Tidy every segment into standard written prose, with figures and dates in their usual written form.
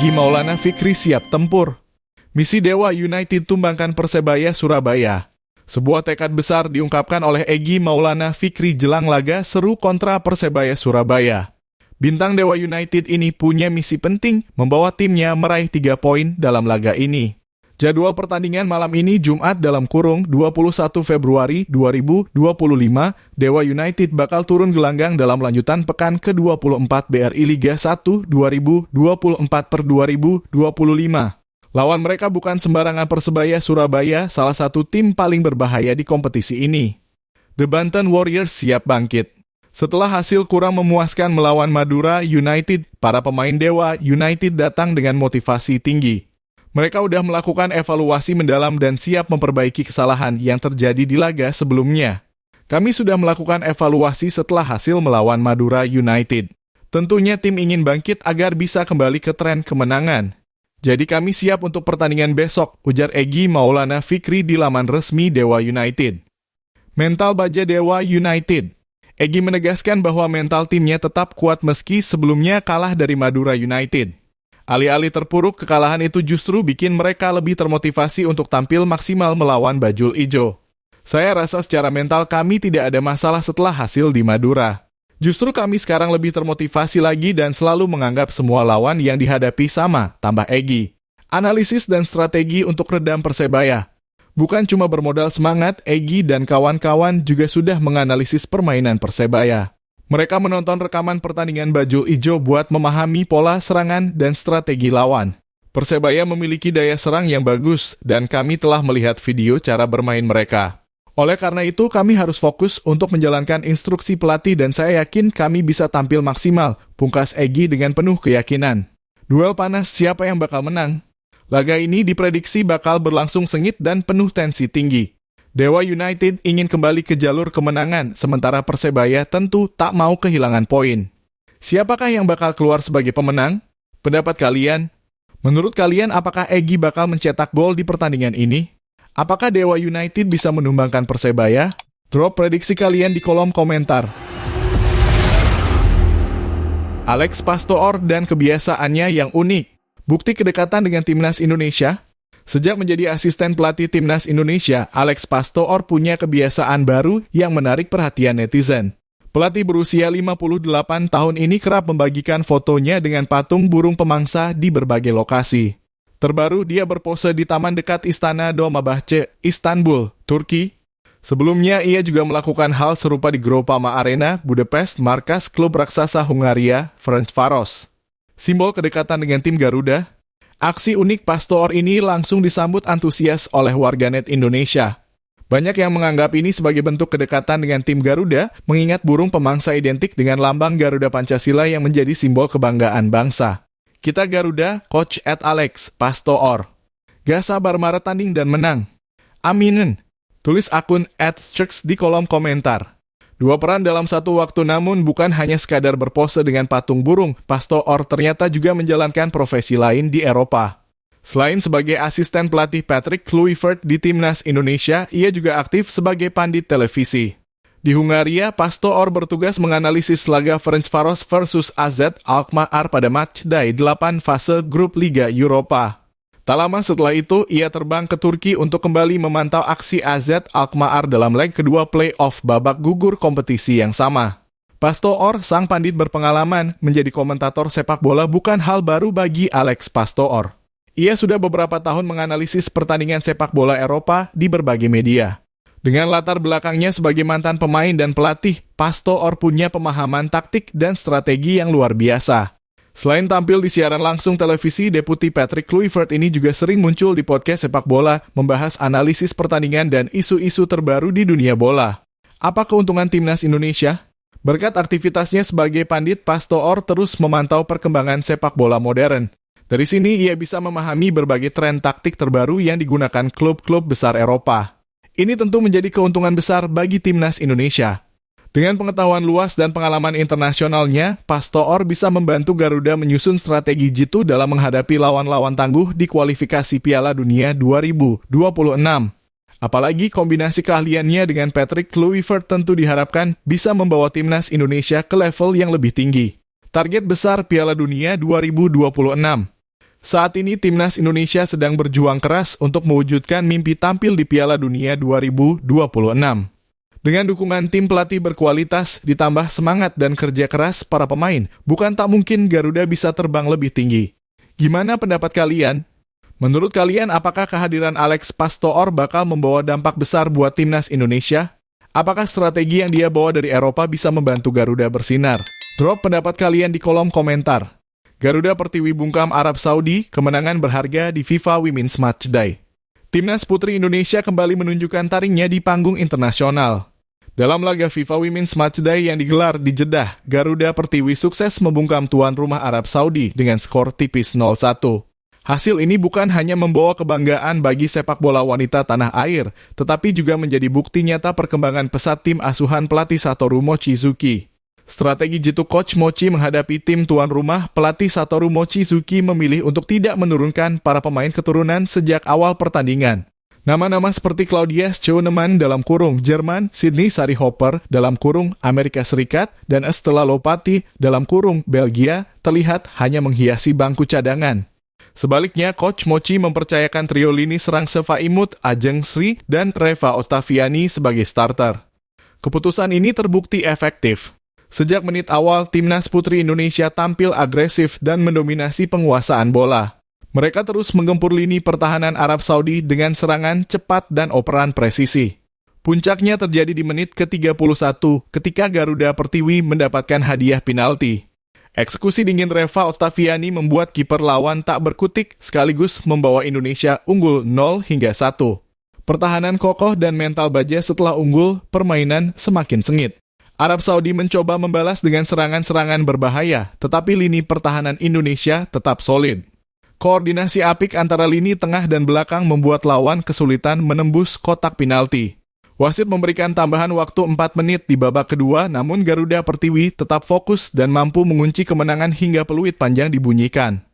Egy Maulana Fikri siap tempur. Misi Dewa United tumbangkan Persebaya Surabaya. Sebuah tekad besar diungkapkan oleh Egy Maulana Fikri jelang laga seru kontra Persebaya Surabaya. Bintang Dewa United ini punya misi penting membawa timnya meraih 3 poin dalam laga ini. Jadwal pertandingan malam ini Jumat (21 Februari 2025), Dewa United bakal turun gelanggang dalam lanjutan pekan ke-24 BRI Liga 1 2024/2025. Lawan mereka bukan sembarangan Persebaya Surabaya, salah satu tim paling berbahaya di kompetisi ini. The Banten Warriors siap bangkit. Setelah hasil kurang memuaskan melawan Madura United, para pemain Dewa United datang dengan motivasi tinggi. Mereka udah melakukan evaluasi mendalam dan siap memperbaiki kesalahan yang terjadi di laga sebelumnya. Kami sudah melakukan evaluasi setelah hasil melawan Madura United. Tentunya tim ingin bangkit agar bisa kembali ke tren kemenangan. Jadi kami siap untuk pertandingan besok, ujar Egy Maulana Fikri di laman resmi Dewa United. Mental baja Dewa United. Egy menegaskan bahwa mental timnya tetap kuat meski sebelumnya kalah dari Madura United. Alih-alih terpuruk, kekalahan itu justru bikin mereka lebih termotivasi untuk tampil maksimal melawan Bajul Ijo. Saya rasa secara mental kami tidak ada masalah setelah hasil di Madura. Justru kami sekarang lebih termotivasi lagi dan selalu menganggap semua lawan yang dihadapi sama, tambah Egy. Analisis dan strategi untuk redam Persebaya. Bukan cuma bermodal semangat, Egy dan kawan-kawan juga sudah menganalisis permainan Persebaya. Mereka menonton rekaman pertandingan Bajul Ijo buat memahami pola serangan dan strategi lawan. Persebaya memiliki daya serang yang bagus dan kami telah melihat video cara bermain mereka. Oleh karena itu, kami harus fokus untuk menjalankan instruksi pelatih dan saya yakin kami bisa tampil maksimal, pungkas Egy dengan penuh keyakinan. Duel panas siapa yang bakal menang? Laga ini diprediksi bakal berlangsung sengit dan penuh tensi tinggi. Dewa United ingin kembali ke jalur kemenangan, sementara Persebaya tentu tak mau kehilangan poin. Siapakah yang bakal keluar sebagai pemenang? Pendapat kalian? Menurut kalian, apakah Egy bakal mencetak gol di pertandingan ini? Apakah Dewa United bisa menumbangkan Persebaya? Drop prediksi kalian di kolom komentar. Alex Pastoor dan kebiasaannya yang unik. Bukti kedekatan dengan Timnas Indonesia? Sejak menjadi asisten pelatih Timnas Indonesia, Alex Pastoor punya kebiasaan baru yang menarik perhatian netizen. Pelatih berusia 58 tahun ini kerap membagikan fotonya dengan patung burung pemangsa di berbagai lokasi. Terbaru, dia berpose di taman dekat Istana Dolmabahce, Istanbul, Turki. Sebelumnya, ia juga melakukan hal serupa di Groupama Arena, Budapest, markas klub raksasa Hungaria, Ferencváros. Simbol kedekatan dengan tim Garuda. Aksi unik Pastoor ini langsung disambut antusias oleh warganet Indonesia. Banyak yang menganggap ini sebagai bentuk kedekatan dengan tim Garuda, mengingat burung pemangsa identik dengan lambang Garuda Pancasila yang menjadi simbol kebanggaan bangsa. Kita Garuda, Coach @Alex Pastoor. Gak sabar marah tanding dan menang. Aminin. Tulis akun @Church di kolom komentar. Dua peran dalam satu waktu, namun bukan hanya sekadar berpose dengan patung burung, Pastoor ternyata juga menjalankan profesi lain di Eropa. Selain sebagai asisten pelatih Patrick Kluivert di Timnas Indonesia, ia juga aktif sebagai pandit televisi. Di Hungaria, Pastoor bertugas menganalisis laga Ferencváros versus AZ Alkmaar pada matchday 8 fase grup Liga Eropa. Tak lama setelah itu, ia terbang ke Turki untuk kembali memantau aksi AZ Alkmaar dalam leg kedua play-off babak gugur kompetisi yang sama. Pastoor, sang pandit berpengalaman, menjadi komentator sepak bola bukan hal baru bagi Alex Pastoor. Ia sudah beberapa tahun menganalisis pertandingan sepak bola Eropa di berbagai media. Dengan latar belakangnya sebagai mantan pemain dan pelatih, Pastoor punya pemahaman taktik dan strategi yang luar biasa. Selain tampil di siaran langsung televisi, Deputi Patrick Kluivert ini juga sering muncul di podcast sepak bola, membahas analisis pertandingan dan isu-isu terbaru di dunia bola. Apa keuntungan Timnas Indonesia? Berkat aktivitasnya sebagai pandit, Pastoor terus memantau perkembangan sepak bola modern. Dari sini, ia bisa memahami berbagai tren taktik terbaru yang digunakan klub-klub besar Eropa. Ini tentu menjadi keuntungan besar bagi Timnas Indonesia. Dengan pengetahuan luas dan pengalaman internasionalnya, Pastoor bisa membantu Garuda menyusun strategi jitu dalam menghadapi lawan-lawan tangguh di kualifikasi Piala Dunia 2026. Apalagi kombinasi keahliannya dengan Patrick Kluivert tentu diharapkan bisa membawa Timnas Indonesia ke level yang lebih tinggi. Target besar Piala Dunia 2026. Saat ini timnas Indonesia sedang berjuang keras untuk mewujudkan mimpi tampil di Piala Dunia 2026. Dengan dukungan tim pelatih berkualitas, ditambah semangat dan kerja keras para pemain, bukan tak mungkin Garuda bisa terbang lebih tinggi. Gimana pendapat kalian? Menurut kalian, apakah kehadiran Alex Pastoor bakal membawa dampak besar buat timnas Indonesia? Apakah strategi yang dia bawa dari Eropa bisa membantu Garuda bersinar? Drop pendapat kalian di kolom komentar. Garuda Pertiwi bungkam Arab Saudi, kemenangan berharga di FIFA Women's Matchday. Timnas Putri Indonesia kembali menunjukkan taringnya di panggung internasional. Dalam laga FIFA Women's Matchday yang digelar di Jeddah, Garuda Pertiwi sukses membungkam tuan rumah Arab Saudi dengan skor tipis 0-1. Hasil ini bukan hanya membawa kebanggaan bagi sepak bola wanita tanah air, tetapi juga menjadi bukti nyata perkembangan pesat tim asuhan pelatih Satoru Mochizuki. Strategi jitu Coach Mochi menghadapi tim tuan rumah, pelatih Satoru Mochizuki memilih untuk tidak menurunkan para pemain keturunan sejak awal pertandingan. Nama-nama seperti Claudia Schooneman dalam kurung Jerman, Sydney Sari Hopper dalam kurung Amerika Serikat, dan Estella Lopati dalam kurung Belgia terlihat hanya menghiasi bangku cadangan. Sebaliknya, Coach Mochi mempercayakan trio lini serang Seva Imut, Ajeng Sri, dan Reva Ottaviani sebagai starter. Keputusan ini terbukti efektif. Sejak menit awal, timnas Putri Indonesia tampil agresif dan mendominasi penguasaan bola. Mereka terus menggempur lini pertahanan Arab Saudi dengan serangan cepat dan operan presisi. Puncaknya terjadi di menit ke-31 ketika Garuda Pertiwi mendapatkan hadiah penalti. Eksekusi dingin Reva Ottaviani membuat kiper lawan tak berkutik sekaligus membawa Indonesia unggul 0-1. Pertahanan kokoh dan mental baja setelah unggul, permainan semakin sengit. Arab Saudi mencoba membalas dengan serangan-serangan berbahaya, tetapi lini pertahanan Indonesia tetap solid. Koordinasi apik antara lini tengah dan belakang membuat lawan kesulitan menembus kotak penalti. Wasit memberikan tambahan waktu 4 menit di babak kedua, namun Garuda Pertiwi tetap fokus dan mampu mengunci kemenangan hingga peluit panjang dibunyikan.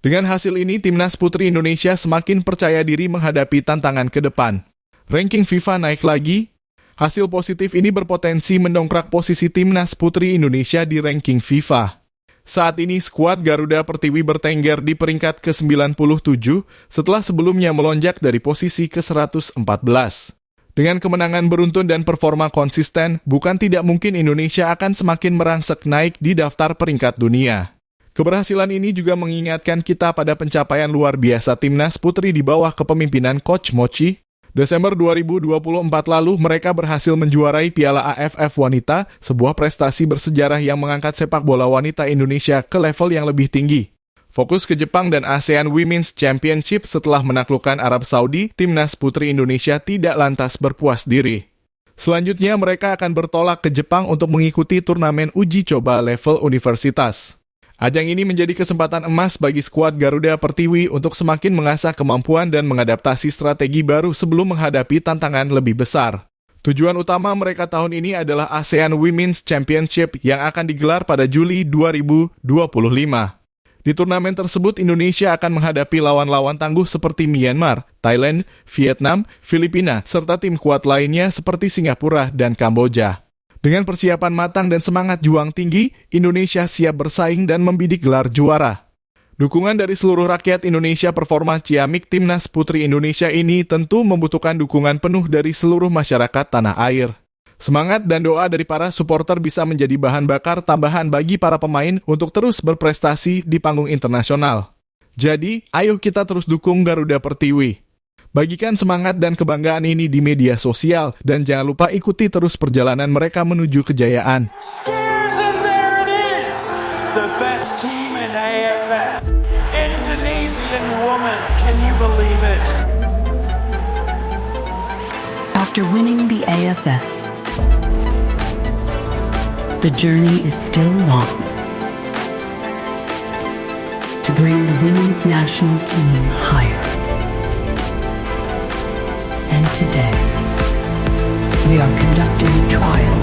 Dengan hasil ini, timnas Putri Indonesia semakin percaya diri menghadapi tantangan ke depan. Ranking FIFA naik lagi. Hasil positif ini berpotensi mendongkrak posisi timnas Putri Indonesia di ranking FIFA. Saat ini skuad Garuda Pertiwi bertengger di peringkat ke-97 setelah sebelumnya melonjak dari posisi ke-114. Dengan kemenangan beruntun dan performa konsisten, bukan tidak mungkin Indonesia akan semakin merangsek naik di daftar peringkat dunia. Keberhasilan ini juga mengingatkan kita pada pencapaian luar biasa timnas Putri di bawah kepemimpinan Coach Mochi. Desember 2024 lalu, mereka berhasil menjuarai Piala AFF Wanita, sebuah prestasi bersejarah yang mengangkat sepak bola wanita Indonesia ke level yang lebih tinggi. Fokus ke Jepang dan ASEAN Women's Championship setelah menaklukkan Arab Saudi, timnas Putri Indonesia tidak lantas berpuas diri. Selanjutnya, mereka akan bertolak ke Jepang untuk mengikuti turnamen uji coba level universitas. Ajang ini menjadi kesempatan emas bagi skuad Garuda Pertiwi untuk semakin mengasah kemampuan dan mengadaptasi strategi baru sebelum menghadapi tantangan lebih besar. Tujuan utama mereka tahun ini adalah ASEAN Women's Championship yang akan digelar pada Juli 2025. Di turnamen tersebut, Indonesia akan menghadapi lawan-lawan tangguh seperti Myanmar, Thailand, Vietnam, Filipina, serta tim kuat lainnya seperti Singapura dan Kamboja. Dengan persiapan matang dan semangat juang tinggi, Indonesia siap bersaing dan membidik gelar juara. Dukungan dari seluruh rakyat Indonesia performa ciamik timnas Putri Indonesia ini tentu membutuhkan dukungan penuh dari seluruh masyarakat tanah air. Semangat dan doa dari para supporter bisa menjadi bahan bakar tambahan bagi para pemain untuk terus berprestasi di panggung internasional. Jadi, ayo kita terus dukung Garuda Pertiwi. Bagikan semangat dan kebanggaan ini di media sosial, dan jangan lupa ikuti terus perjalanan mereka menuju kejayaan. And there it is, the best team in AFF, Indonesian woman, can you believe it? After winning the AFF, the journey is still long to bring the women's national team higher. And today, we are conducting a trial